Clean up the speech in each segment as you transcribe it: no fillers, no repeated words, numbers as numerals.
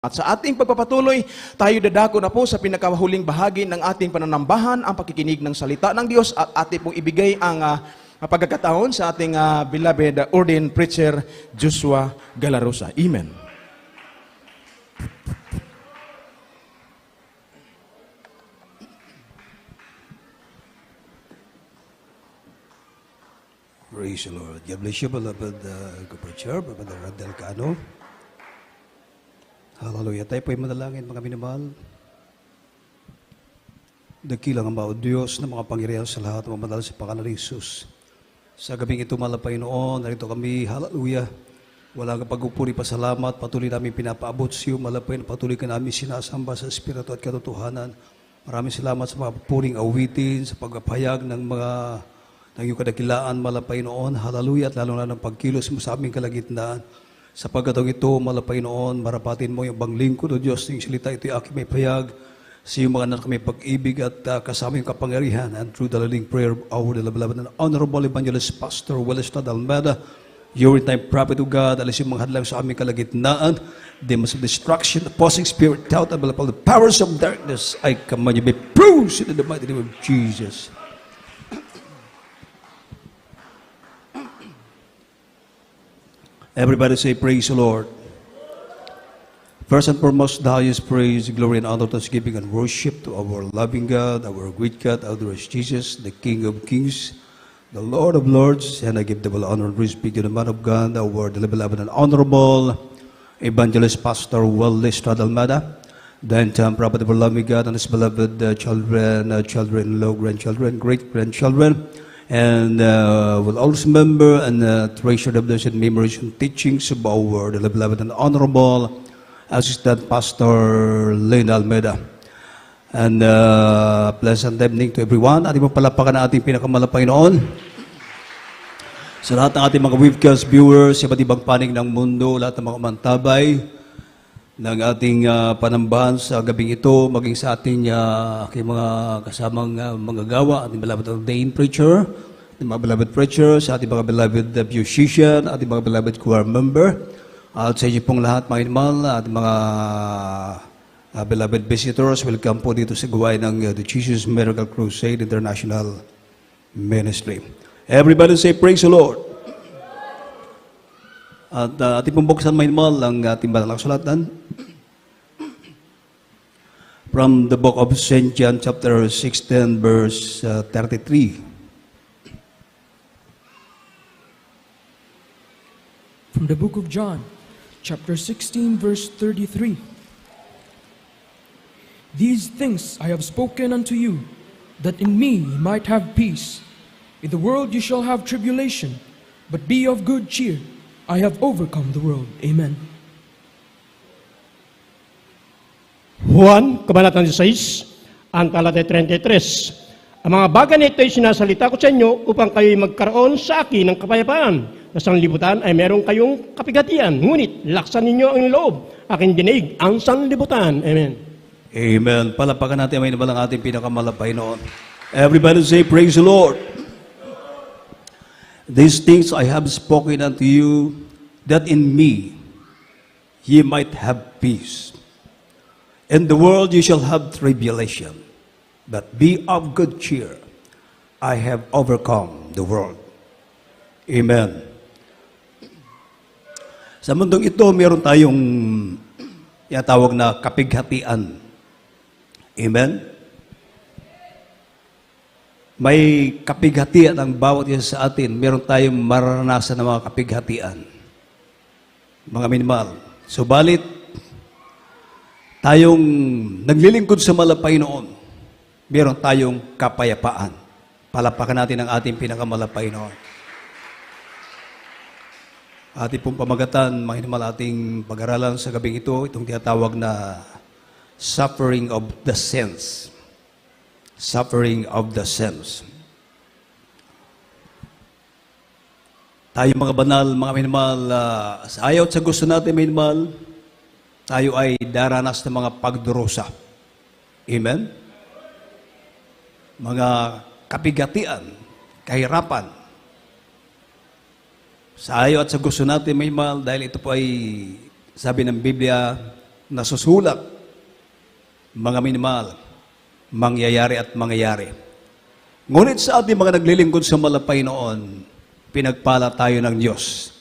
At sa ating pagpapatuloy, tayo dadako na po sa pinakahuling bahagi ng ating pananambahan, ang pakikinig ng salita ng Diyos at ating pong ibigay ang pagkakataon sa ating beloved ordained preacher, Joshua Galarosa. Amen. Praise the Lord. God bless you, beloved preacher, beloved Radel Cano. Hallelujah. Tayo po'y manalangin, mga minamahal. Dakilang ang mga Diyos na mga pangyarihan sa lahat ng mamadal sa pangalan ni Jesus. Sa gabing ito, malapay noon, narito kami, hallelujah. Walang pagpupuri pasalamat, patuloy namin pinapaabot sa iyo, malapay na patuloy ka namin sinasamba sa Espiritu at katotohanan. Maraming salamat sa mga puring awitin, sa pagpapahayag ng mga ng iyong kadakilaan, malapay noon, hallelujah, at lalo na ng pagkilos mo sa aming kalagitnaan. Sa pagkatong ito, malapay noon, marapatin mo yung banglingkod o Diyos, yung salita ito'y aking may payag, sa iyong mga anak may pag-ibig at kasama yung kapangyarihan, and through the living prayer of our beloved and honorable evangelist Pastor Wellestad Almeda, your time prophet of God, alis yung mga hadlang sa aming kalagitnaan, demons of destruction, opposing spirit, doubt, and the powers of darkness, I command you be bruised in the mighty name of Jesus. Everybody say, praise the Lord. First and foremost, the highest praise, glory, and honor, thanksgiving, and worship to our loving God, our great God, our Lord Jesus, the King of kings, the Lord of lords, and I give double honor and praise to the man of God, our beloved and honorable evangelist Pastor Wellestad Almeda, the entire prophet of our loving God, and his beloved children, children-in-law, grandchildren, great-grandchildren, and will also remember and treasure the blessed memories and teachings of our beloved and honorable Assistant Pastor Lane Almeda. And pleasant evening to everyone. Ating palapakan na ating pinakamalapay noon. Sa lahat ng ating mga webcast viewers, sa iba't ibang panig ng mundo, lahat ng mga mantabay ng ating panambahan sa gabing ito, maging sa ating mga kasamang mga gawa, ating beloved ordained preacher, ating mga beloved preachers, ating mga beloved musician, ating mga beloved choir member, at sa inyo pong lahat, mga inimal, ating mga beloved visitors, welcome po dito sa gawain ng The Jesus Miracle Crusade International Ministry. Everybody say, praise the Lord. At ating pong buksan, mga inimal, ang ating banal kasulatan from the book of St. John, chapter 16, verse 33. From the book of John, chapter 16, verse 33. These things I have spoken unto you, that in me ye might have peace. In the world you shall have tribulation, but be of good cheer. I have overcome the world. Amen. Juan, Kabanatang 16, ang talata 33. Ang mga bagay na ito'y sinasalita ko sa inyo upang kayo'y magkaroon sa akin ng kapayapaan. Na sanlibutan ay meron kayong kapigatian, ngunit laksan ninyo ang loob. Aking dinig ang sanlibutan. Amen. Amen. Palapakan natin ang ang ating pinakamalapay noon. Everybody say, praise the Lord. These things I have spoken unto you, that in me ye might have peace. In the world you shall have tribulation, but be of good cheer. I have overcome the world. Amen. Sa mundong ito, meron tayong tawag na kapighatian. Amen? May kapighatian ang bawat isa sa atin. Meron tayong mararanasan ng mga kapighatian. Mga minimal. Subalit, tayong naglilingkod sa malapay noon, meron tayong kapayapaan. Palapakan natin ang ating pinakamalapay noon. Ating pong pamagatan, mga hinimal ating pag-aralan sa gabing ito, itong tinatawag na suffering of the saints. Suffering of the saints. Tayo mga banal, mga hinimal, sa ayaw at sa gusto natin, mga hinimal, tayo ay daranas ng mga pagdurusa. Amen? Mga kapigatian, kahirapan. Sa ayaw at sa gusto natin, may mahal, dahil ito po ay, sabi ng Biblia, nasusulat, mga minimal, mangyayari at mangyayari. Ngunit sa ating mga naglilingkod sa malapay noon, pinagpala tayo ng Diyos.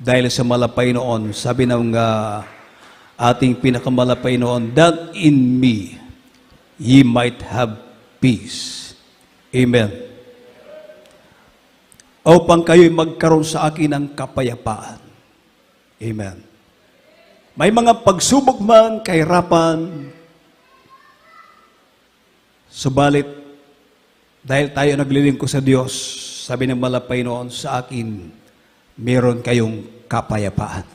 Dahil sa malapay noon, sabi ng ating pinakamalapay noon, that in me ye might have peace. Amen. Upang kayo'y magkaroon sa akin ng kapayapaan. Amen. May mga pagsubok man, kahirapan, subalit, dahil tayo naglilingkod sa Diyos, sabi ng malapay noon, sa akin, meron kayong kapayapaan.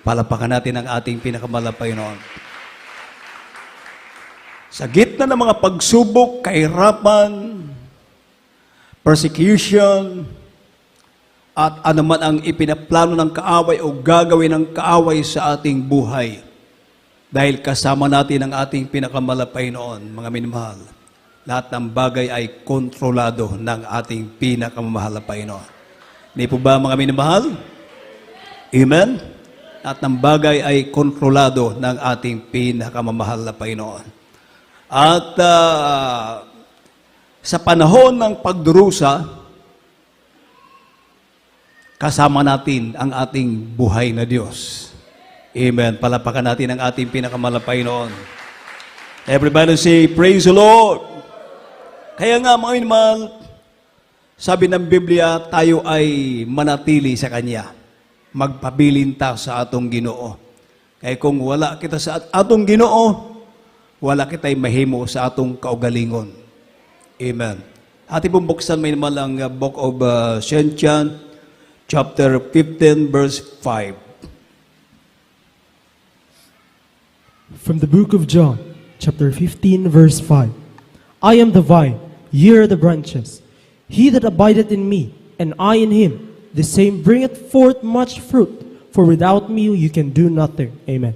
Palapakan natin ang ating pinakamalapay noon. Sa gitna ng mga pagsubok, kahirapan, persecution, at anuman ang ipinaplano ng kaaway o gagawin ng kaaway sa ating buhay. Dahil kasama natin ang ating pinakamalapay noon, mga minamahal. Lahat ng bagay ay kontrolado ng ating pinakamamahal na Panginoon. Hindi po ba mga minamahal? Amen? Lahat ng bagay ay kontrolado ng ating pinakamamahal na Panginoon. At sa panahon ng pagdurusa, kasama natin ang ating buhay na Diyos. Amen. Palapakan natin ang ating pinakamalapay noon. Everybody say, praise the Lord. Kaya nga mga minamahal, sabi ng Biblia, tayo ay manatili sa Kanya. Magpabilinta sa atong Ginoo. Kaya kung wala kita sa atong Ginoo, wala kita'y mahimo sa atong kaugalingon. Amen. Ating pong buksan may naman ang Book of St. John, chapter 15, verse 5. From the book of John, chapter 15, verse 5. I am the vine, ye are the branches. He that abideth in me, and I in him, the same bringeth forth much fruit, for without me you can do nothing. Amen.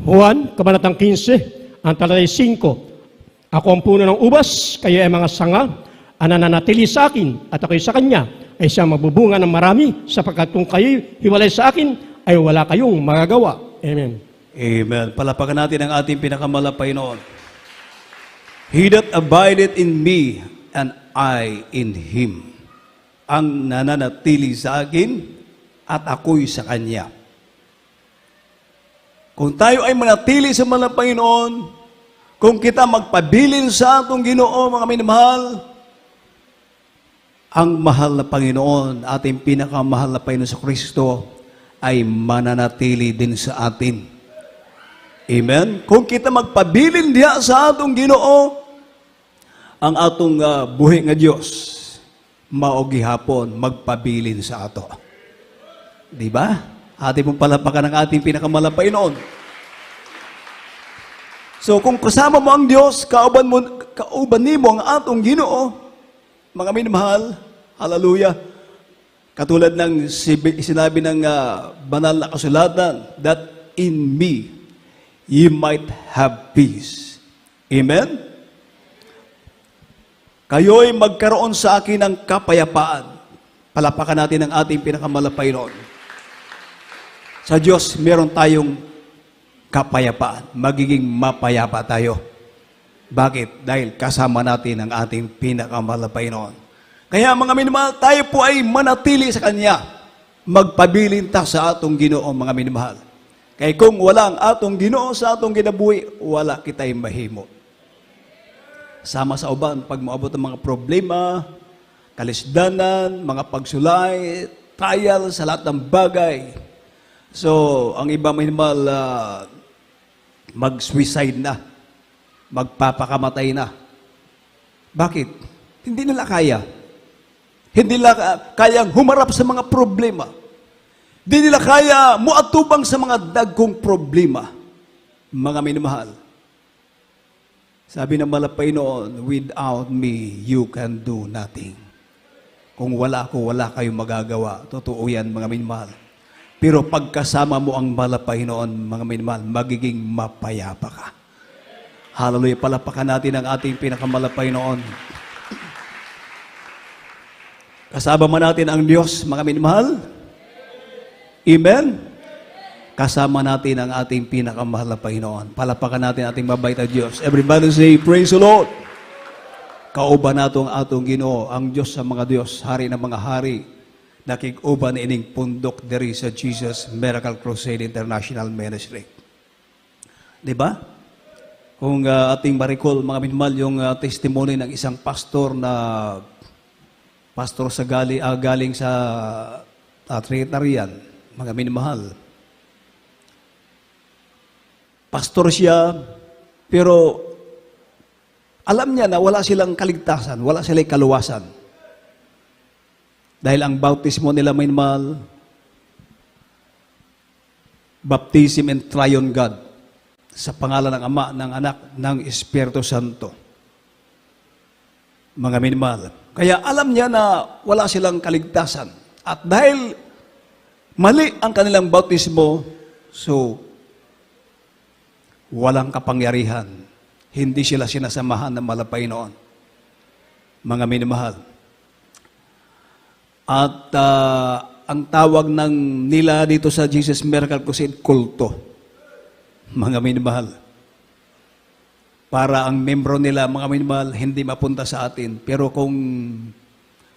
Juan, Kabanatang 15, ang talatay 5. Ako ang puno ng ubas, kayo ay mga sanga, ang nananatili sa akin, at ako'y sa kanya, ay siyang magbubunga ng marami, sapagkat kung kayo hiwalay sa akin, ay wala kayong magagawa. Amen. Amen. Palapakan natin ang ating pinakamalapay noon. He that abideth in me, and I in him. Ang nananatili sa akin, at ako'y sa kanya. Kung tayo ay manatili sa malapay noon, kung kita magpabilin sa atong Ginoo, mga minamahal, ang mahal na Panginoon, ating pinakamahal na Panginoon sa Kristo, ay mananatili din sa atin. Amen? Kung kita magpabilin diha sa atong Ginoo, ang atong buhi nga Diyos, maogihapon, magpabilin sa ato. Di ba? Ating pong palapakan ang ating pinakamalapay noon. So kung kasama mo ang Diyos, kauban nimo ang atong Ginoo, mga minamahal, hallelujah. Katulad ng sinabi ng banal na kasulatan, that in me ye might have peace. Amen? Kayo'y magkaroon sa akin ng kapayapaan. Palapakan natin ang ating pinakamalapay noon. Sa Diyos, meron tayong kapayapaan. Magiging mapayapa tayo. Bakit? Dahil kasama natin ang ating pinakamalapay noon. Kaya mga minamahal, tayo po ay manatili sa Kanya. Magpabilinta sa atong Ginoo, mga minamahal. Kaya kung wala ang atong Ginoo sa atong ginabuhi, wala kita'y mahimo. Sama sa uban, pag maabot ang mga problema, kalisdanan, mga pagsulay, trial sa lahat ng bagay. So, ang iba minamahal, mag-suicide na, magpapakamatay na. Bakit? Hindi nila kaya. Hindi nila kayang humarap sa mga problema. Hindi nila kaya muatubang sa mga dagkong problema. Mga minamahal. Sabi ng malapay noon, without me, you can do nothing. Kung wala ako, wala kayong magagawa. Totoo yan, mga minamahal. Pero pagkasama mo ang malapay noon, mga minamahal, magiging mapayapa ka. Hallelujah. Palapakan natin ang ating pinakamalapay noon. Kasama man natin ang Diyos, mga minamahal. Amen? kasama natin ang ating pinakamahal na Panginoon. Palapakan natin ating mabait na Diyos. Everybody say, praise the Lord! Kauban nato ang atong Ginoo, ang Diyos sa mga Diyos, Hari ng mga hari, nakig-uban ining pundok diri sa Jesus Miracle Crusade International Ministry. Di ba? Kung ating marikol, mga minmal, yung testimony ng isang pastor na sa galing sa Trinitarian, mga minmahal. Pastor siya, pero alam niya na wala silang kaligtasan, wala silang kaluwasan. Dahil ang bautismo nila minmal, baptism in Triune God, sa pangalan ng Ama, ng Anak, ng Espiritu Santo. Mga minmal. Kaya alam niya na wala silang kaligtasan. At dahil mali ang kanilang bautismo, so walang kapangyarihan. Hindi sila sinasamahan ng malapay noon. Mga minamahal. At ang tawag ng nila dito sa Jesus Miracle Crusade, kulto. Mga minamahal. Para ang membro nila, mga minamahal, hindi mapunta sa atin. Pero kung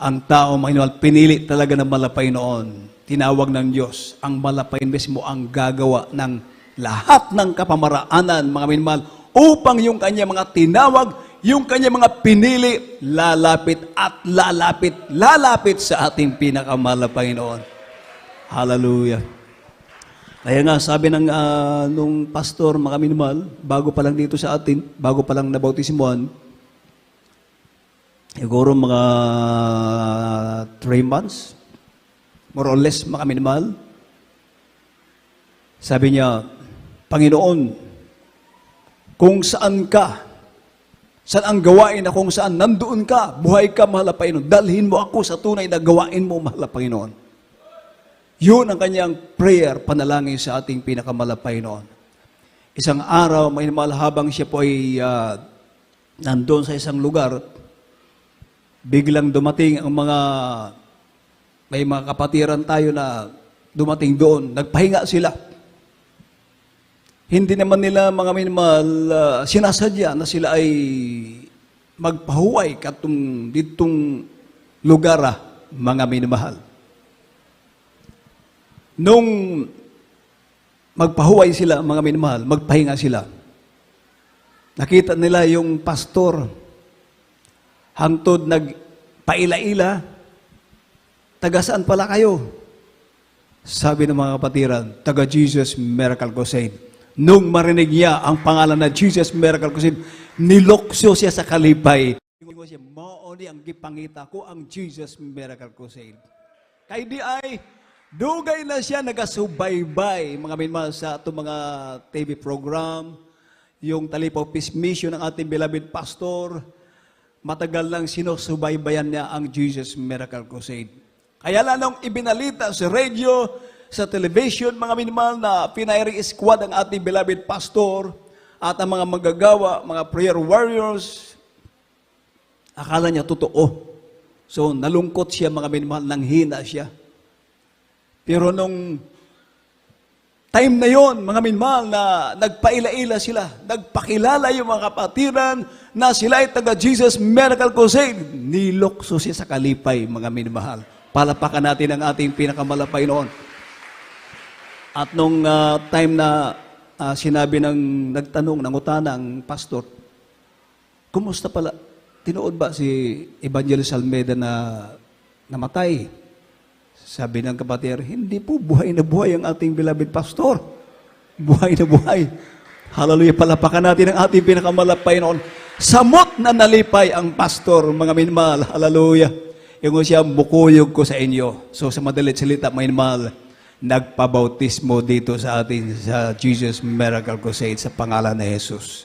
ang tao, mga minamahal, pinili talaga ng malapay noon, tinawag ng Diyos, ang malapay mismo ang gagawa ng lahat ng kapamaraanan, mga minamahal, upang yung kanya mga tinawag, yung kanya mga pinili, lalapit at lalapit sa ating pinakamahal na Panginoon. Hallelujah. Kaya nga, sabi ng nung pastor, mga minamahal, bago pa lang dito sa atin, bago pa lang nabautismuhan, siguro mga 3 months, more or less, mga minamahal, sabi niya, Panginoon, kung saan ka, saan ang gawain na kung saan nandoon ka, buhay ka, mahal na Panginoon, dalhin mo ako sa tunay na gawain mo, mahal na Panginoon. Yun ang kanyang prayer, panalangin sa ating pinakamahal na Panginoon. Isang araw, may mahal, habang siya po ay nandoon sa isang lugar, biglang dumating ang may mga kapatiran tayo na dumating doon, nagpahinga sila. Hindi naman nila, mga minamahal, sinasadya na sila ay magpahuway katong ditong lugar, mga minamahal. Nung magpahuway sila, mga minamahal, magpahinga sila, nakita nila yung pastor, hangtod nagpaila-ila, taga saan pala kayo? Sabi ng mga kapatiran, taga Jesus Miracle Crusade. Nung marinig niya ang pangalan na Jesus Miracle Crusade, nilokso siya sa kalipay. Maoni ang gipangita ko ang Jesus Miracle Crusade. Kay di ay, dugay na siya nagasubaybay, mga minmahal, sa itong mga TV program, yung Talipaw Peace Mission ng ating beloved pastor, matagal lang sinusubaybayan niya ang Jesus Miracle Crusade. Kaya lalong ibinalita sa radio, sa television, mga minimahal, na pinairing squad ang ating beloved pastor at ang mga magagawa, mga prayer warriors. Akala niya totoo. So, nalungkot siya, mga minimahal, nanghina siya. Pero nung time na yon, mga minimahal, na nagpaila-ila sila, nagpakilala yung mga kapatiran na sila ay taga Jesus Miracle Crusade, nilokso siya sa kalipay, mga minimahal. Palapakan natin ang ating pinakamalapay noon. At nung time na sinabi nagtanong, nangutana ang pastor, kumusta pala? Tinuod ba si Evangelist Almeida na namatay? Sabi ng kapatid, hindi po, buhay na buhay ang ating beloved pastor. Buhay na buhay. Hallelujah, palapakan natin ang ating pinakamalapay noon. Samot na nalipay ang pastor, mga minmal. Hallelujah. Yung siya, bukuyog ko sa inyo. So sa madalit salita, minmal, nagpabautismo dito sa atin sa Jesus Miracle Crusade sa pangalan ni Jesus.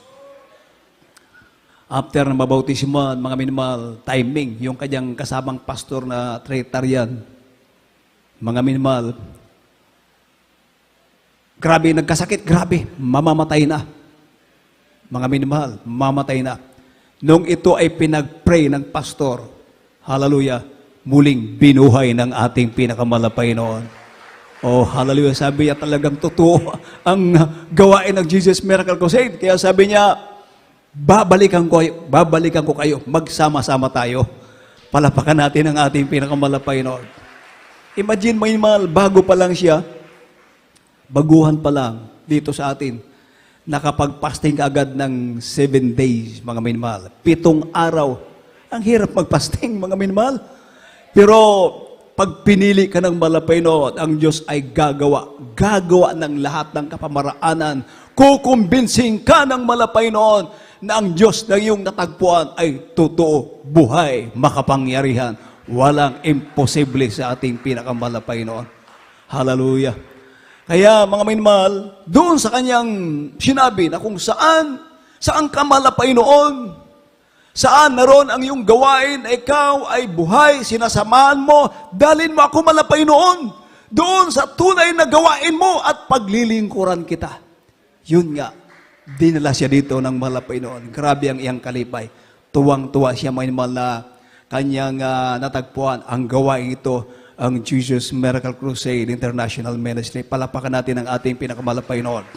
After na mabautismo, mga minimal, timing, yung kanyang kasamang pastor na Trinitarian, mga minimal, grabe, nagkasakit, grabe, mamamatay na. Mga minimal, mamamatay na. Nung ito ay pinag-pray ng pastor, hallelujah, muling binuhay ng ating pinakamalapay noon. Oh, hallelujah. Sabi niya talagang totoo ang gawain ng Jesus Miracle Crusade. Kaya sabi niya, babalikan ko kayo, magsama-sama tayo. Palapakan natin ang ating pinakamalapay Lord. Imagine mo yun, mahal, bago pa lang siya, baguhan pa lang dito sa atin, nakapag-fasting ka agad ng 7 days, mga minmahal. 7 araw. Ang hirap mag-fasting, mga minmahal. Pero, pag pinili ka ng malapay Lord, ang Diyos ay gagawa ng lahat ng kapamaraanan. Kukumbinsing ka ng malapay Lord na ang Diyos na iyong natagpuan ay totoo, buhay, makapangyarihan. Walang imposible sa ating pinakamalapay Noon. Hallelujah. Kaya mga minmahal, doon sa kanyang sinabi na kung saan ka malapay noon, saan naroon ang iyong gawain, ikaw ay buhay, sinasamahan mo, dalhin mo ako malapay noon, doon sa tunay na gawain mo at paglilingkuran kita. Yun nga, dinala siya dito ng malapay noon. Grabe ang iyang kalipay. Tuwang-tuwa siya mga minmahal na kanyang natagpuan ang gawain ito, ang Jesus Miracle Crusade International Ministry. Palapakan natin ang ating pinakamalapay Lord.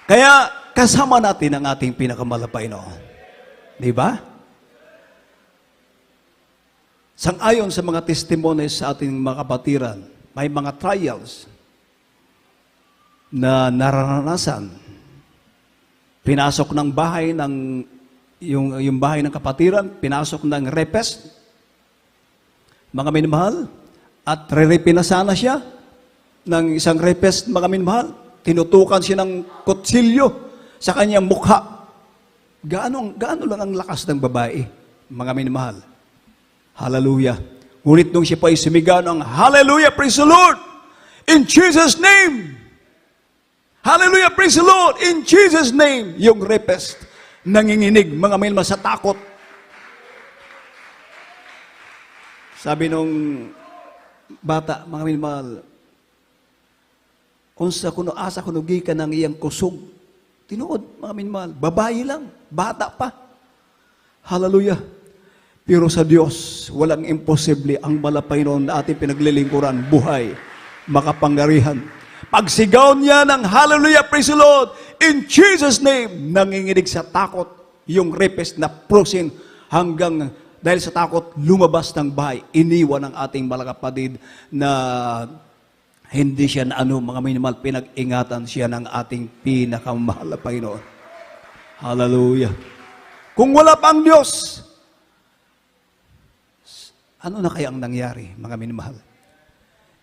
Kaya kasama natin ang ating pinakamalapay Lord. Di ba? Sang-ayon sa mga testimonies sa ating mga kapatiran, may mga trials na naranasan. Pinasok ng bahay ng yung bahay ng kapatiran, pinasok ng repes, mga minmahal, at re-repinasana siya ng isang repes, mga minmahal, tinutukan siya ng kutsilyo sa kanyang mukha. Gaano lang ang lakas ng babae, mga minmahal. Hallelujah. Ngunit nung siya pa ay sumigaw ng Hallelujah, praise the Lord, in Jesus' name. Hallelujah, praise the Lord, in Jesus' name. Yung repes, nanginginig, mga minmahal, sa takot. Sabi nung bata, mga minmahal, kung sa kuno asa kunugi ka ng iyang kusog, tinuod, mga minmahal, babae lang, bata pa. Hallelujah. Pero sa Diyos, walang imposible. Ang malapay noon na ating pinaglilingkuran, buhay, makapangyarihan. Pagsigaw niya ng Hallelujah, praise the Lord, in Jesus' name, nanginginig sa takot, yung repes na prosin hanggang dahil sa takot, lumabas ng bahay, iniwan ng ating malakapatid na hindi siya na mga minimahal, pinag-ingatan siya ng ating pinakamahal na Panginoon. Hallelujah. Kung wala pang Diyos, ano na kaya ang nangyari, mga minimahal?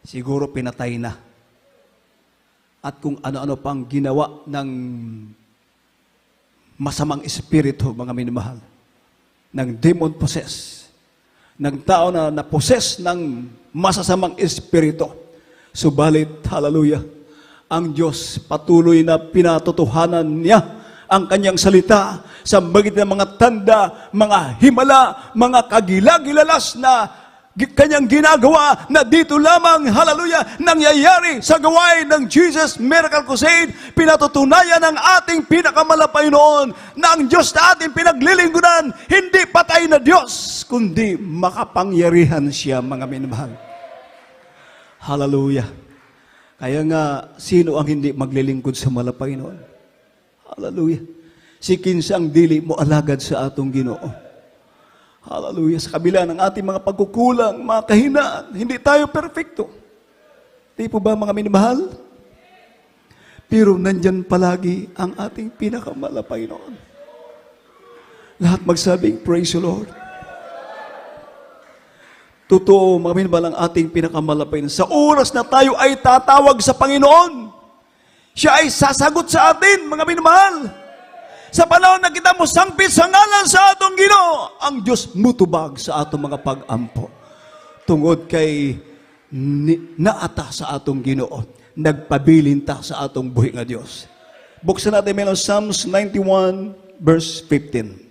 Siguro pinatay na. At kung ano-ano pang ginawa ng masamang espiritu, mga minimahal, ng demon possess, ng tao na na-possess ng masasamang espiritu. Subalit, hallelujah, ang Diyos patuloy na pinatotohanan niya ang kanyang salita sa magitan ng mga tanda, mga himala, mga kagilagilalas na kanyang ginagawa na dito lamang, hallelujah, nangyayari sa gawain ng Jesus Miracle Crusade. Pinatutunayan ng ating pinakamalapay noon na ang Diyos na ating pinaglilingkuran, hindi patay na Diyos, kundi makapangyarihan siya, mga minamahal. Hallelujah. Kaya nga, sino ang hindi maglilingkod sa malapay noon? Hallelujah. Si kinsang dili mo alagad sa atong Ginoo. Hallelujah. Sa kabila ng ating mga pagkukulang, mga kahinaan, hindi tayo perfecto. Di po ba, mga minamahal? Pero nandyan palagi ang ating pinakamalapay noon. Lahat magsabing, praise the Lord. Totoo, mga minamahal, ang ating pinakamalapay noon. Sa oras na tayo ay tatawag sa Panginoon, siya ay sasagot sa atin, mga minamahal. Sa panahon na kita mo sangpit sa ngalan sa atong Ginoo, ang Diyos mutubag sa atong mga pag-ampo. Tungod kay naata sa atong Ginoo, nagpabilin ta sa atong buhi nga Diyos. Buksan natin meron Psalms 91 verse 15.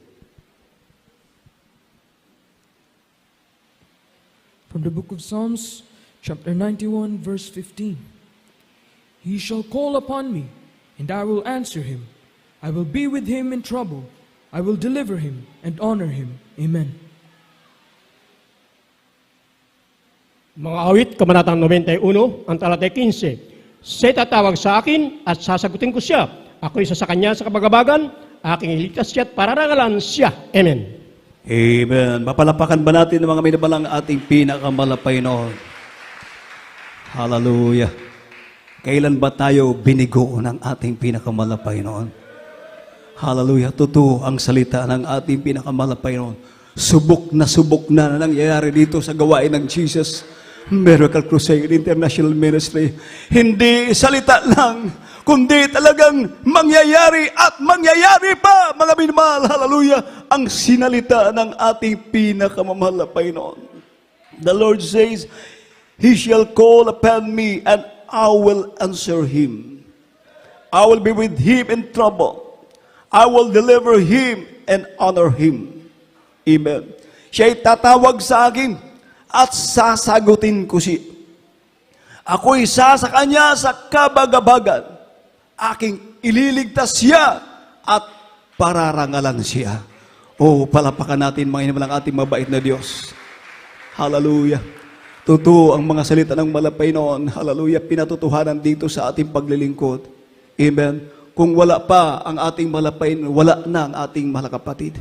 From the book of Psalms, chapter 91, verse 15. He shall call upon me, and I will answer him. I will be with him in trouble. I will deliver him and honor him. Amen. Mga awit, Kabanatang 91, ang talata 15. Siya tatawag sa akin at sasagutin ko siya. Ako isa sa kanya sa kabagabagan, aking iligtas siya at pararangalan siya. Amen. Amen. Mapalapakan ba natin ng mga minabalang ating pinakamalapay noon? Hallelujah. Kailan ba tayo binigo ng ating pinakamalapay noon? Hallelujah. Totoo ang salita ng ating pinakamalapay noon. Subok na nangyayari dito sa gawain ng Jesus Miracle Crusade International Ministry. Hindi salita lang, kundi talagang mangyayari at mangyayari pa, mga minamahal. Hallelujah. Ang sinalita ng ating pinakamamahal na Panginoon. The Lord says, He shall call upon me and I will answer him. I will be with him in trouble. I will deliver him and honor him. Amen. Siya'y tatawag sa akin at sasagutin ko siya. Ako'y isa sa kanya sa kabagabagan. Aking ililigtas siya at pararangalan siya. O, palapakan natin mga inabalang ating mabait na Diyos. Hallelujah. Totoo ang mga salita ng malapay noon. Hallelujah. Pinatutuhanan dito sa ating paglilingkod. Amen. Kung wala pa ang ating malapay, wala na ang ating mahal kapatid.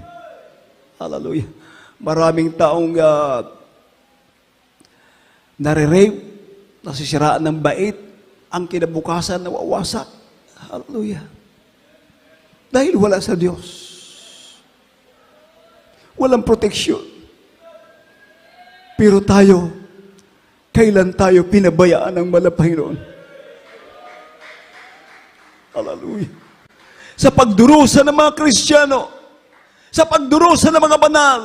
Hallelujah. Maraming taong nare-rape, nasisiraan ng bait, ang kinabukasan nawawasak. Hallelujah. Dahil wala sa Diyos. Walang proteksyon. Pero tayo, kailan tayo pinabayaan ng malapay noon? Hallelujah. Sa pagdurusa ng mga Kristiyano, sa pagdurusa ng mga banal,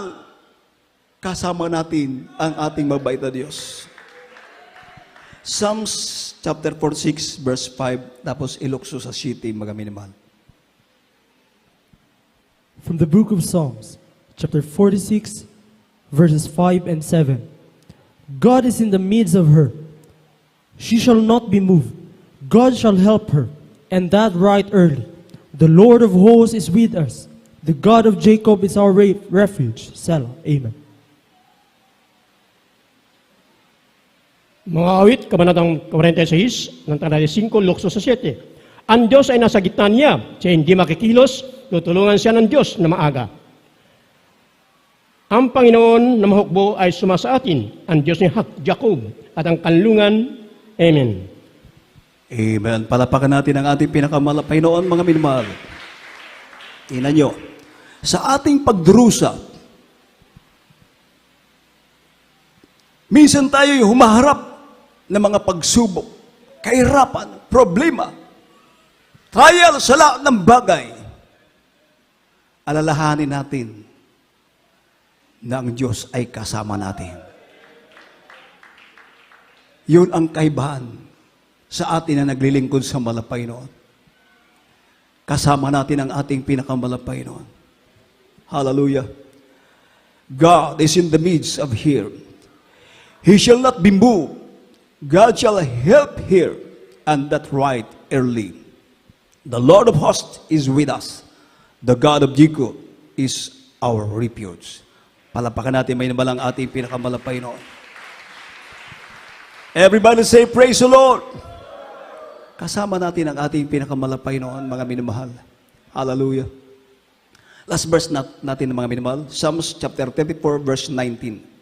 kasama natin ang ating mabait na Diyos. Psalms chapter 46 verse 5, tapos ilukso sa city, mga minamahal. From the book of Psalms, chapter 46, verses 5 and 7. God is in the midst of her. She shall not be moved. God shall help her, and that right early. The Lord of hosts is with us. The God of Jacob is our refuge. Selah. Amen. Mga awit, Kabanatang 46, ng talata 5, lukso sa 7. Ang Diyos ay nasa gitna niya, siya hindi makikilos, tutulungan siya ng Diyos na maaga. Ang Panginoon na mahukbo ay sumasa atin, ang Diyos ni Jacob at ang kanlungan. Amen. Amen. Palapakan natin ang ating pinakamalapay noon, mga minamahal. Tingnan nyo, sa ating pagdurusa, minsan tayo'y humaharap ng mga pagsubok, kahirapan, problema, trial sa lahat ng bagay. Alalahanin natin na ang Diyos ay kasama natin. Yun ang kaibahan sa atin na naglilingkod sa malapay noon. Kasama natin ang ating pinakamalapay noon. Hallelujah. God is in the midst of here. He shall not be moved. God shall help here, and that right early. The Lord of hosts is with us. The God of Jacob is our refuge. Palapakan natin may nabalang ating pinakamalapay noon. Everybody say, praise the Lord. Kasama natin ang ating pinakamalapay noon, mga minamahal. Hallelujah. Last verse natin, mga minamahal. Psalms chapter 34, verse 19.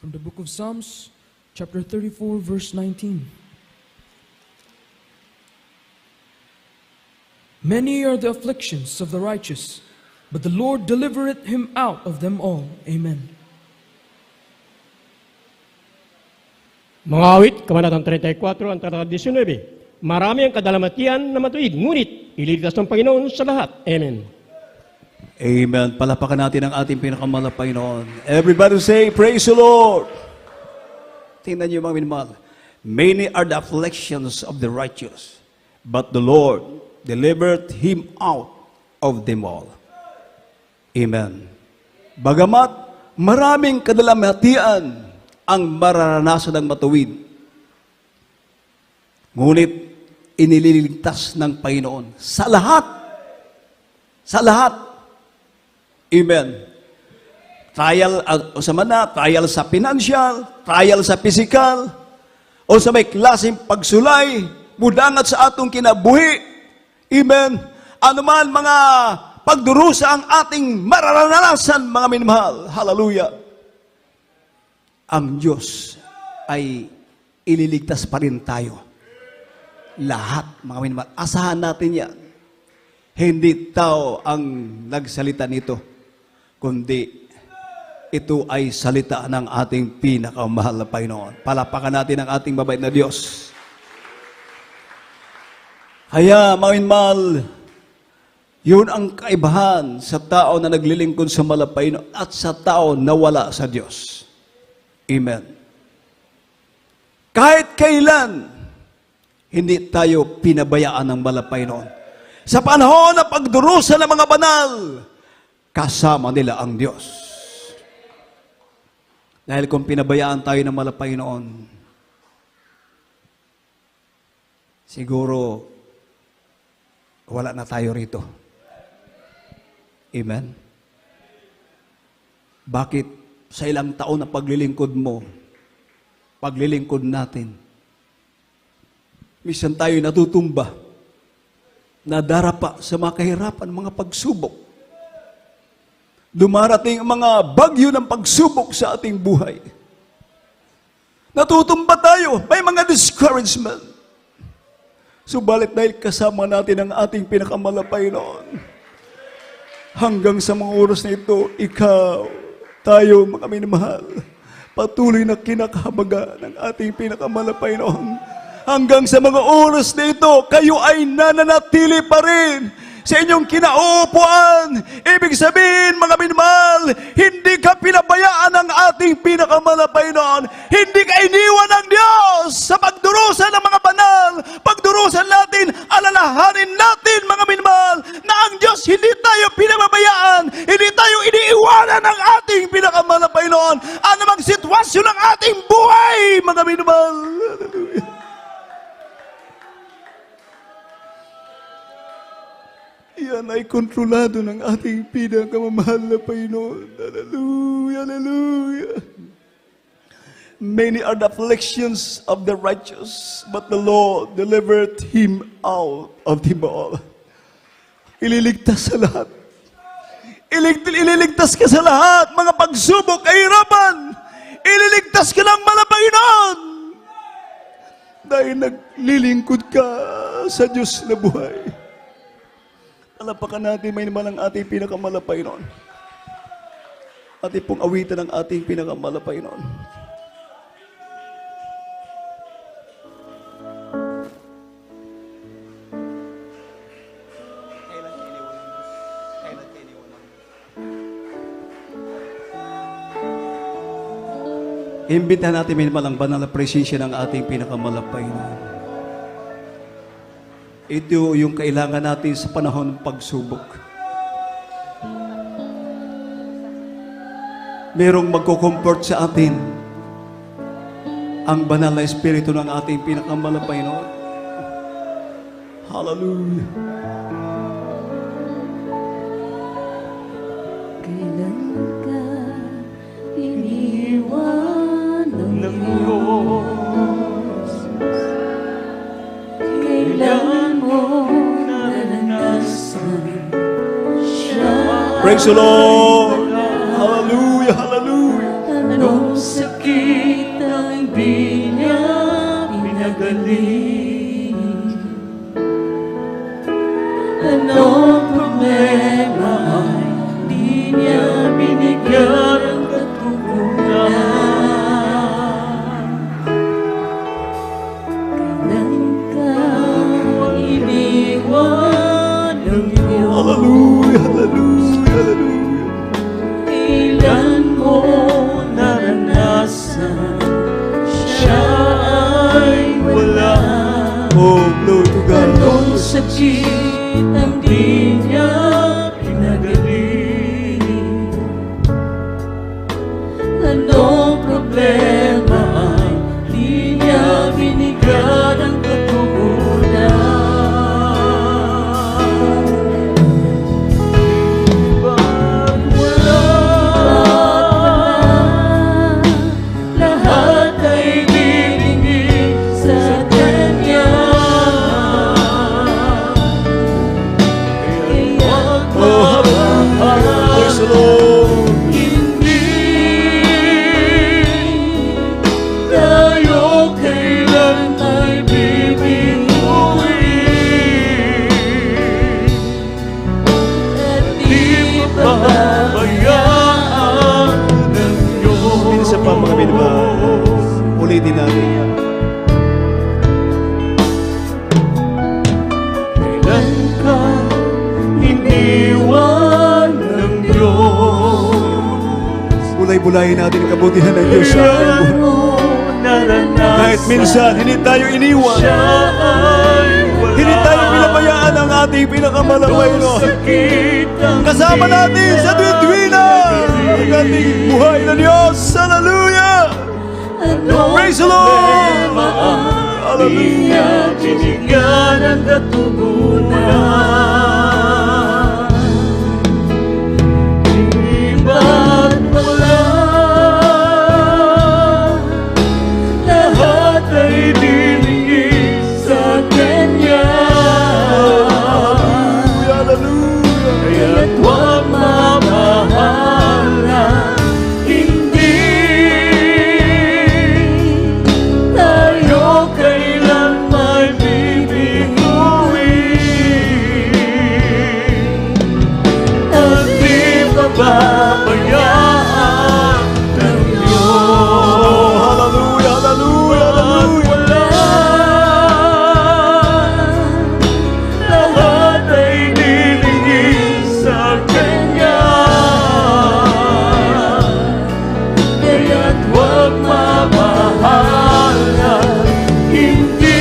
From the book of Psalms, chapter 34, verse 19. Many are the afflictions of the righteous, but the Lord delivereth him out of them all. Amen. Mga awit, Kabanatang 34, ang talata 19. Marami ang kadalamatian na matuwid, ngunit ililigtas ng Panginoon sa lahat. Amen. Amen. Palapakan natin ang ating pinakamalapay noon. Everybody say, praise the Lord. Tingnan niyo, mga minamahal. Many are the afflictions of the righteous, but the Lord delivered him out of them all. Amen. Bagamat maraming kadalamatian ang mararanasan ng matuwid, ngunit inililigtas ng Panginoon sa lahat. Sa lahat. Amen. Trial o sa mana, trial sa financial, trial sa physical, o sa may klaseng pagsulay, mudangat sa atong kinabuhi. Amen. Ano man mga pagdurusa ang ating mararanasan, mga minamahal. Hallelujah. Ang Diyos ay ililigtas pa rin tayo. Lahat, mga minamahal. Asahan natin yan. Hindi tao ang nagsalita nito, kundi ito ay salita ng ating pinakamahal na Panginoon. Palapakan natin ang ating mabait na Diyos. Kaya, mga minamahal, yun ang kaibahan sa tao na naglilingkod sa Panginoon at sa tao na wala sa Diyos. Amen. Kahit kailan, hindi tayo pinabayaan ng Panginoon. Sa panahon ng pagdurusa ng mga banal, kasama nila ang Diyos. Dahil kung pinabayaan tayo ng Panginoon, siguro wala na tayo rito. Amen? Bakit sa ilang taon na paglilingkod mo, paglilingkod natin, minsan tayo natutumba, nadarapa sa mga kahirapan, mga pagsubok. Dumarating ang mga bagyo ng pagsubok sa ating buhay. Natutumba tayo, may mga discouragement. Subalit dahil kasama natin ang ating pinakamahal na Panginoon, hanggang sa mga oras na ito, ikaw, tayo mga minamahal, patuloy na kinakahabaga ng ating pinakamahal na Panginoon. Hanggang sa mga oras na ito, kayo ay nananatili pa rin sa inyong kinauupuan. Ibig sabihin, mga minamahal, hindi ka pinabayaan ng ating pinakamahal na Panginoon. Hindi ka iniwan ng Diyos sa pagdurusa ng mga banal. Pagdurusan natin, alalahanin natin, mga minamahal, na ang Diyos hindi tayo pinababayaan. Hindi tayo iniiwanan ng ating pinakamahal na Panginoon. Ano mang sitwasyon ng ating buhay, mga minamahal. Hallelujah. Yan ay kontrolado ng ating pinakamamahal na Panginoon. Hallelujah, hallelujah. Many are the afflictions of the righteous, but the Lord delivered him out of them all. Ililigtas sa lahat. Ililigtas ka sa lahat, mga pagsubok, kahirapan. Ililigtas ka ng mahal na Panginoon. Dahil naglilingkod ka sa Diyos na buhay. Alapakan natin may naman ang ating pinakamahal na Panginoon. Ating pong awitan ng ating pinakamahal na Panginoon. Imbitahan natin may naman ang banal na presensya ng ating pinakamahal na Panginoon. Ito yung kailangan natin sa panahon ng pagsubok. Merong magko-comfort sa atin ang banal na Espiritu ng ating pinakamahal na Panginoon. Hallelujah. Kailan ka iniwan ng Diyos? Kailan mo naranasan siya? Praise the Lord. Hallelujah, hallelujah. Anong sakit ang di niya pinagaling? Anong problema ay di niya binigyan ng katugunan? Kailan ka iniwan ng Diyos? Hallelujah, hallelujah, hallelujah. Kailan mo naranasan siya ay wala? Oh, glory to God. Anong sakit ang di niya pinagaling? Anong problema ay di niya binigyan ng katugunan? Ba't ulitin natin yan. Kailan ka iniwan ng Diyos? Bulay-bulayin natin ang kabutihan ng Diyos sa ating Kailan buhay. mo naranasan Kahit minsan, hindi tayo iniwan. siya ay wala? Hindi tayo pinabayaan ng ating pinakamalaway, no? Sakit ang Kasama natin sa tuwina ang ating buhay na Diyos. Hallelujah! Praise the Lord! Di niya binigyan ang katugunan. Hindi ba't wala? Lahat ay binigay sa Kanya. Hallelujah! Kaya't huwag mamahala. Hindi tayo kailan may bibiguin. At di pababayaan ng Diyos. Hallelujah! Hallelujah! At wala, lahat ay nilingin sa Kanya. Kaya't huwag mamahala. Hindi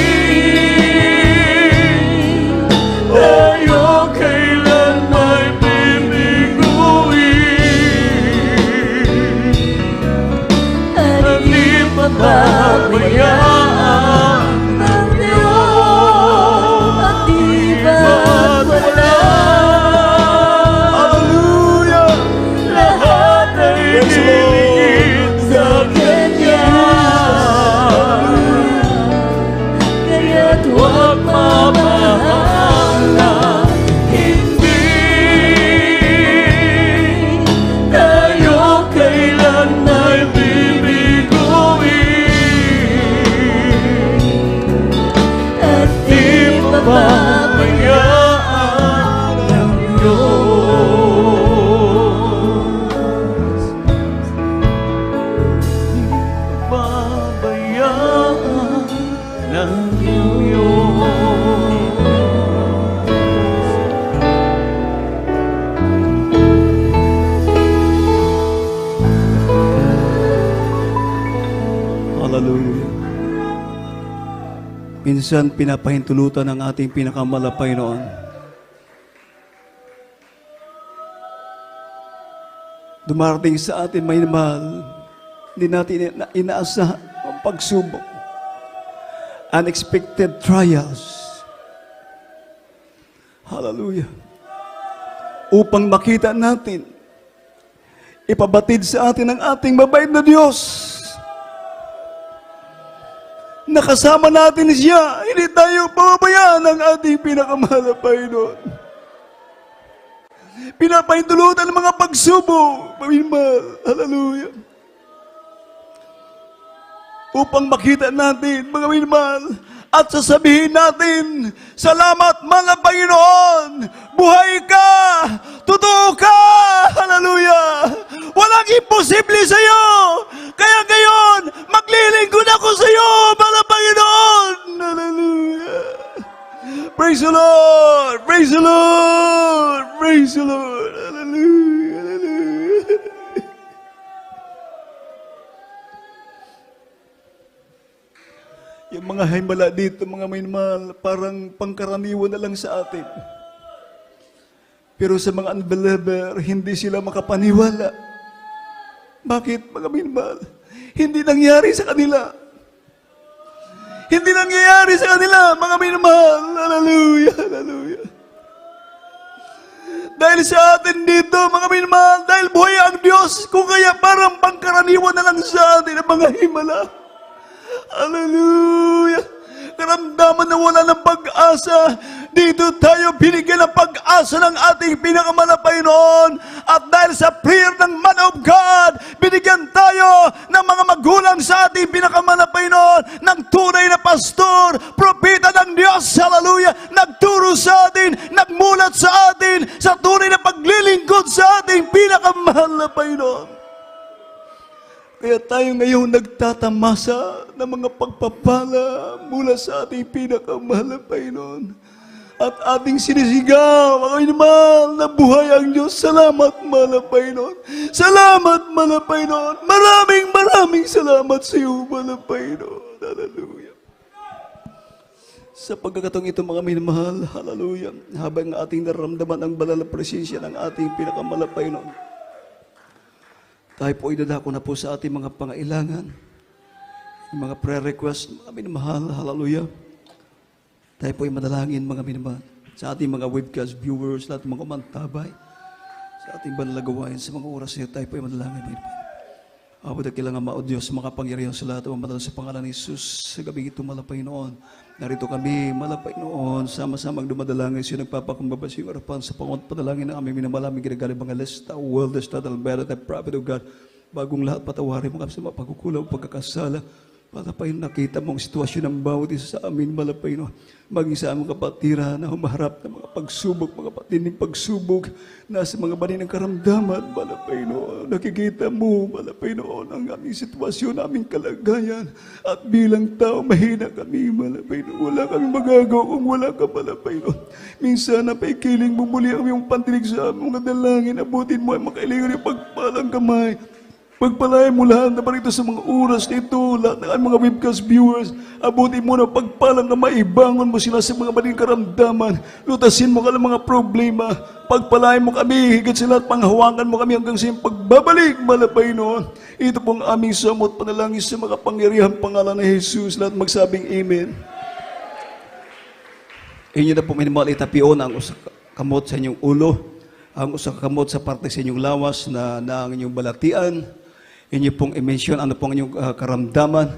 tayo kailan may bibiguin. At di pababayaan ng Diyos. At di ba't wala? Hallelujah! Lahat ay Praise the Lord. nilingin sa Kanya. Kaya't huwag mamahala. Hindi tayo kailan may bibiguin. At di pababayaan ng Diyos. Di pababayaan ng Diyos. Hallelujah! Minsan, pinapahintulutan ng ating pinakamalapay noon. Dumarating sa atin may mahal, hindi natin inaasa ang pagsubok. Unexpected trials. Hallelujah! Upang makita natin, ipabatid sa atin ang ating mabait na Diyos. Nakasama natin siya, hindi tayo pababayaan ng ating pinakamahal na Panginoon. Pinapahintulutan ng mga pagsubok, pamilmahal, hallelujah. Upang makita natin, mga minamahal, at sasabihin natin, salamat mga Panginoon, buhay ka, totoo ka, hallelujah. Walang imposible sa iyo. Kaya ngayon, maglilingkod ako sa iyo, mga Panginoon, hallelujah. Praise the Lord, praise the Lord, praise the Lord, hallelujah, hallelujah. Yung mga himala dito, mga minamahal, parang pangkaraniwan na lang sa atin. Pero sa mga unbeliever, hindi sila makapaniwala. Bakit, mga minamahal? Hindi nangyari sa kanila. Hindi nangyayari sa kanila, mga minamahal. Hallelujah, hallelujah. Dahil sa atin dito, mga minamahal, dahil buhay ang Diyos, kung kaya parang pangkaraniwan na lang sa atin ang mga himala. Hallelujah! Karamdaman na wala ng pag-asa. Dito tayo binigyan ng pag-asa ng ating pinakamalapay noon. At dahil sa prayer ng man of God, binigyan tayo ng mga magulang sa ating pinakamalapay noon, ng tunay na pastor, propeta ng Diyos, hallelujah, nagturo sa atin, nagmulat sa atin, sa tunay na paglilingkod sa ating pinakamalapay noon. Kaya tayo ngayon nagtatamasa, na mga pagpapala mula sa ating pinakamahal na Panginoon. At ating sinisigaw, ang mahal na buhay ang Diyos. Salamat, mahal na Panginoon. Salamat, mahal na Panginoon. Maraming salamat sa iyo, mahal na Panginoon. Hallelujah. Sa pagkakataong ito, mga minamahal, hallelujah, habang ating nararamdaman ang banal na presensya ng ating pinakamahal na Panginoon, tayo po idadako na po sa ating mga pangailangan, yung mga prayer request, mga minamahal, hallelujah. Tayo po ay manalangin, mga minamahal, sa ating mga webcast viewers, lahat ng mga umantabay, sa ating banal na gawain, sa mga oras na tayo po ay manalangin, mga minamahal. Apo na kailangan mao Diyos, makapangyarihan sa lahat, umamadal sa pangalan ni Jesus, sa gabi ito, malapay noon. Narito kami, malapay noon, sama-samang dumadalangin siya, nagpapakumbaba sa iyong harapan sa pangunat panalangin na aming minamalaming ginagaling mga lesta, world, lesta, dalbera, at prophet of God. Bagong lahat, patawarin mo kami sa mga pagkukulang, pagkakasala. Malapay nakita mong sitwasyon ng bawat isa sa amin, malapay no. Maging sa aming kapatiran na humaharap ng mga pagsubok, mga patinding pagsubok, nasa mga banin ng karamdaman, malapay no. Nakikita mo, malapay no, ang aming sitwasyon, aming kalagayan. At bilang tao, mahina kami, malapay no. Wala kami magagawa kung wala ka, malapay no. Minsan, napaikiling mo muli ang iyong pantinig sa aming mga dalangin, abutin mo ay makailingan yung pagpalang kamay. Pagpalain mo lahat na parito sa mga oras nito, lahat ng mga webcast viewers, abutin mo na pagpalang na maibangon mo sila sa mga maling karamdaman, lutasin mo ka ng mga problema, pagpalain mo kami, higit sa lahat, panghawakan mo kami hanggang sa iyong pagbabalik, malapay noon. Ito pong aming samot panalangin sa mga pangyarihan pangalan ni Jesus, lahat magsabing Amen. Inyo na po minimali tapion ang kamot sa inyong ulo, ang usang kamot sa parte sa inyong lawas na ang inyong balatian. Inyo pong i-mention ano pong inyong karamdaman.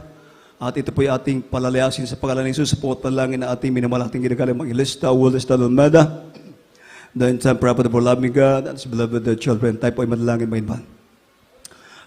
At ito po yung ating palalayasin sa pangalan ni Jesus sa pangot panalangin na ating minamalaking ginagaling mga ilista, Willis, Talonmada. The entire prophet of our loving God and his beloved children. Tayo po ay manalangin mo inman.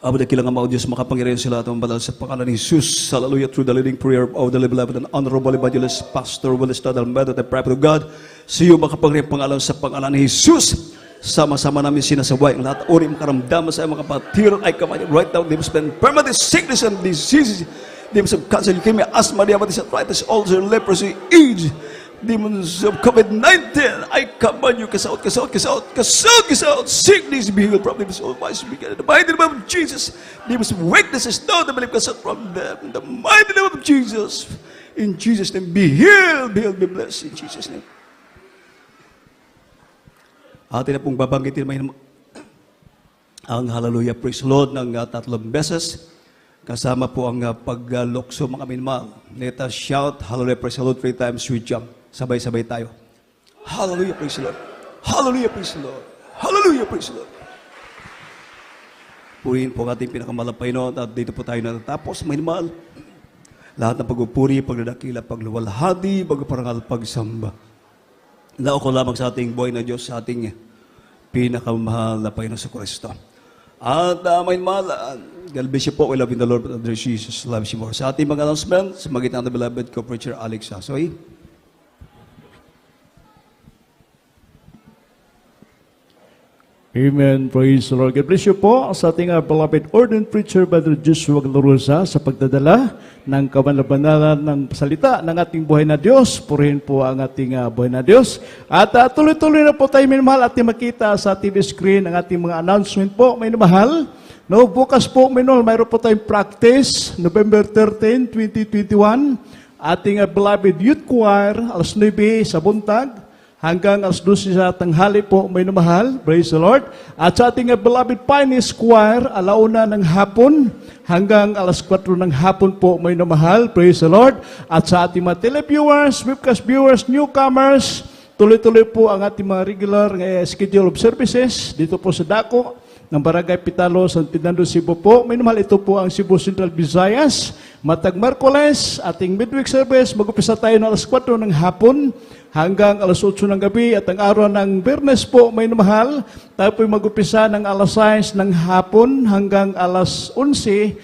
Abo na kilang ang Diyos makapangyarihan sila at mabalal sa pangalan ni Jesus. Hallelujah, through the leading prayer of the beloved and honorable evangelist, Pastor Willis Talonmada, the prophet of God. Sa iyo makapangyarihan pangalan sa pangalan ni Jesus. Sama-sama namin sinasaway ang lahat uri ng karamdaman sa mga kapatiran ay kamay right now. They must spend permanent sickness and diseases. Demons of cancer, leukemia, asthma, diabetes, arthritis, ulcer, leprosy, AIDS. Demons of COVID-19, I command you, kasaot. Sickness be healed from them. All wise be in the mighty name of Jesus. Demons of weaknesses, no, the belief kasaot from them. In the mighty name of Jesus. In Jesus' name, be healed, be blessed. In Jesus' name. Atin na pong babanggitin ang hallelujah, praise Lord ng 3 beses. Kasama po ang paglokso mga minmal. Let us shout, hallelujah, praise the Lord 3 times, we jump. Sabay-sabay tayo. Hallelujah, praise the Lord. Hallelujah, praise the Lord. Hallelujah, praise the Lord. Purihin po ang ating pinakamalapay noon at dito po tayo natatapos, minmal. Lahat ng pagpupuri, pagdadakila, pagluwalhati, pagparangal, pagsamba. Lao ko lamang sa ating buhay na Diyos, sa ating pinakamahal na Panginoon sa Kristo. At may mahal, God bless you po. We love in the Lord, but Jesus loves you more. Sa ating mga announcement, sa magitan ng beloved ko, Preacher Alex Sasoy. Amen. Praise the Lord. God bless you po sa ating beloved ordained preacher, Brother Joshua Gloriosa, sa pagdadala ng kabanal-banalan ng salita ng ating buhay na Diyos. Purihin po ang ating buhay na Diyos. At tuloy-tuloy na po tayo, minamahal, ating makita sa TV screen ang ating mga announcement po, minamahal. No, bukas po, minol, mayroon po tayong practice, November 13, 2021. Ating beloved youth choir, alas 9 sa buntag. Hanggang alas 12 sa tanghali po, may namahal. Praise the Lord. At sa ating beloved Pioneer Choir, alauna ng hapon, hanggang alas 4 ng hapon po, may namahal. Praise the Lord. At sa ating mga televiewers, webcast viewers, newcomers, tuloy-tuloy po ang ating mga regular schedule of services dito po sa Dako ng Barangay Pitalo, San Fernando, Cebu po. May namahal, ito po ang Cebu Central Visayas. Matag Marcoles, ating midweek service, mag-upisa tayo ng alas 4 ng hapon, hanggang alas 8 ng gabi at ang araw ng Biyernes po may namahal. Tayo po mag-upisa ng alas 6 ng hapon hanggang alas 11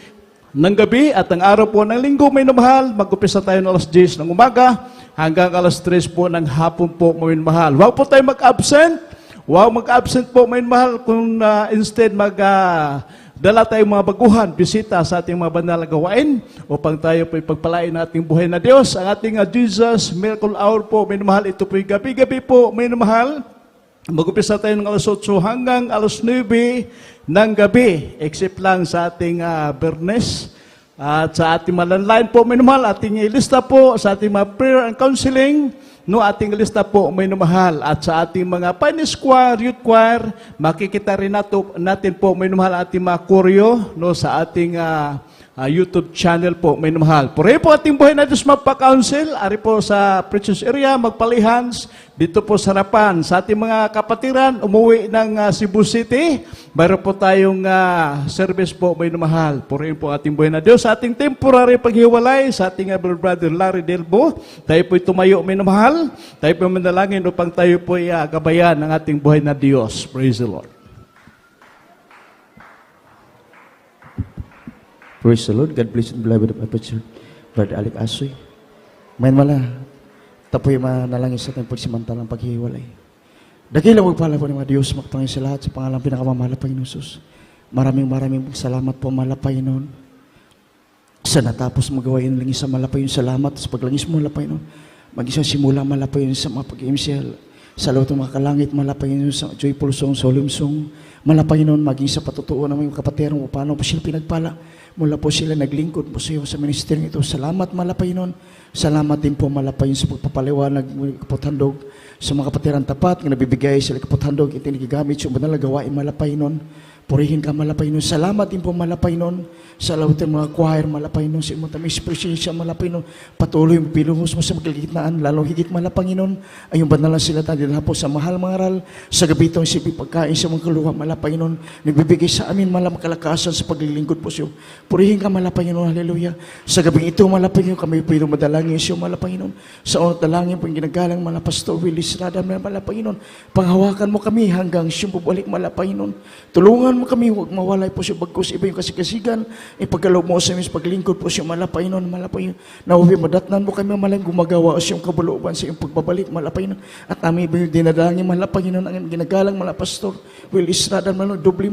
ng gabi at ang araw po ng Linggo may namahal. Mag-upisa tayo ng alas 10 ng umaga hanggang alas 3 po ng hapon po may namahal. Huwag po tayo mag-absent. Huwag mag-absent po may namahal kung instead dala tayong mga baguhan, bisita sa ating mga banal na gawain upang tayo po ipagpalain ng ating buhay na Diyos. Ang ating Jesus Miracle Hour po, minamahal, ito po yung gabi-gabi po, minamahal. Mag-upisa tayo ng alas 8 hanggang alas 9 ng gabi, except lang sa ating Bernes. At sa ating malanlain po, minamahal, ating ilista po sa ating mga prayer and counseling, no, ating lista po may namahal. At sa ating mga Finance Choir, Youth Choir, makikita rin natin po may namahal ating mga koryo, no, sa ating YouTube channel po may namahal. Puri po ating buhay na Diyos magpa-counsel, ari po sa Preachers area, magpalihans, dito po sa harapan. Sa ating mga kapatiran, umuwi ng Cebu City, mayroon po tayong service po may namahal. Puri po ating buhay na Diyos. Sa ating temporary paghiwalay, sa ating brother Larry Delbo, tayo po'y tumayo may namahal. Tayo po'y manalangin upang tayo po'y gabayan ng ating buhay na Diyos. Praise the Lord. Praise the Lord. God bless and beloved of my preacher, Brother Alec Asoy. Mayan mala, tapoy manalangin sa ating pagsimantalang paghihiwalay. Dakilang magpala po ng mga Diyos, magpangin sa lahat sa pangalang pinakamamahal na Panginoon Jesus. Maraming salamat po, mahal na Panginoon. Sa natapos magawain lang sa malapayon, salamat sa paglangis mo, mahal na Panginoon. Mag-isang simula, mahal na Panginoon, sa mga pag-iimsel. Sa loob ng mga kalangit, mahal na Panginoon, sa joyful song, solemn song. Mahal na Panginoon, maging sa patutuo ng mga kapatero mo, paano po sila pinagpala. Mula po sila naglingkod po sa iyo sa ministeryo ito. Salamat, mahal na Panginoon. Salamat din po, mahal na Panginoon, sa pagpapaliwanag ng kapathandog sa mga kapatiran tapat na nabibigay sila kapathandog, ito nagigamit sa banal na gawain, mahal na Panginoon. Purihin ka, mahal na Panginoon. Salamat din po, mahal na Panginoon, sa lawat ng mga choir, mahal na Panginoon, sa imong tamis presensya, mahal na Panginoon. Patuloy mo piluhos mo sa magkagitnaan, lalong higit, mahal na Panginoon, ay yung banal na sila tayo dila po sa mahal mga aral, sa gabi itong sipi pagkain sa mga kaluha, mahal na Panginoon, nagbibigay sa amin, mahal na makalakasan sa paglilingkod po siyo. Purihin ka, mahal na Panginoon, haleluya. Sa gabi ito, mahal na Panginoon, kami po yung madalangin siyo, mahal na Panginoon. Sa unang dalangin po yung ginagalang, mahal na Pastor Willis Radam, mahal na Panginoon. Panghawakan mo kami hanggang siyong bubalik, mahal na Panginoon. Tulungan mo kami, huwag mawalay po siya bagkos iba yung kasikasigan, ipagkaloob mo sa amin sa paglingkod po siya, malapay nun, nauwi madatnan mo kami malang gumagawa o siyang kabulooban sa iyong pagbabalik, malapay nun, at amin dinadalangin, malapay nun, ang ginagalang, Pastor Will Isradan, dobling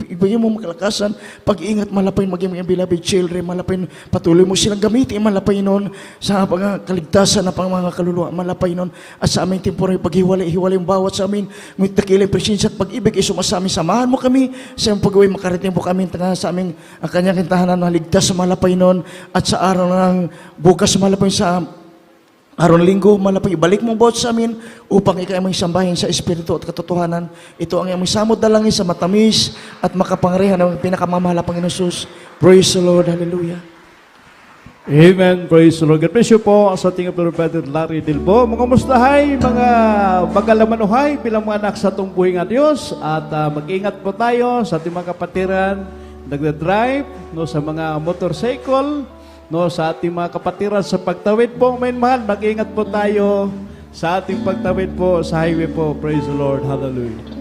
ibigay mo makalakasan, pag-iingat, malapay maging mga beloved children, malapay nun, patuloy mo silang gamitin, malapay nun, sa kaligtasan na pang mga kaluluwa, malapay nun, at sa aming temporary paghiwalay yung bawat sa amin, ngunit dakilang presensya at pag-ibig, isumasa amin, samahan mo kami, sa iyong pag-uwi, makarating po kami sa aming ang kanyang kintahanan na ligtas sa malapay nun at sa araw ng bukas sa malapay sa araw ng linggo, malapay, ibalik mo bawat sa amin upang ikaw aming sambahin sa Espiritu at katotohanan. Ito ang aming samot dalangin sa matamis at makapangarihan ng pinakamamahal na Panginoon Jesus. Praise the Lord. Hallelujah. Amen. Praise the Lord. God bless you po sa ating Brother Larry Delbo. Mga mustahay, mga magalamanuhay bilang mga anak sa itong buhay nga Diyos. At mag-ingat po tayo sa ating mga kapatiran, nagda-drive, no, sa mga motorcycle, no, sa ating mga kapatiran sa pagtawid po. May mahal, mag-ingat po tayo sa ating pagtawid po sa highway po. Praise the Lord. Hallelujah.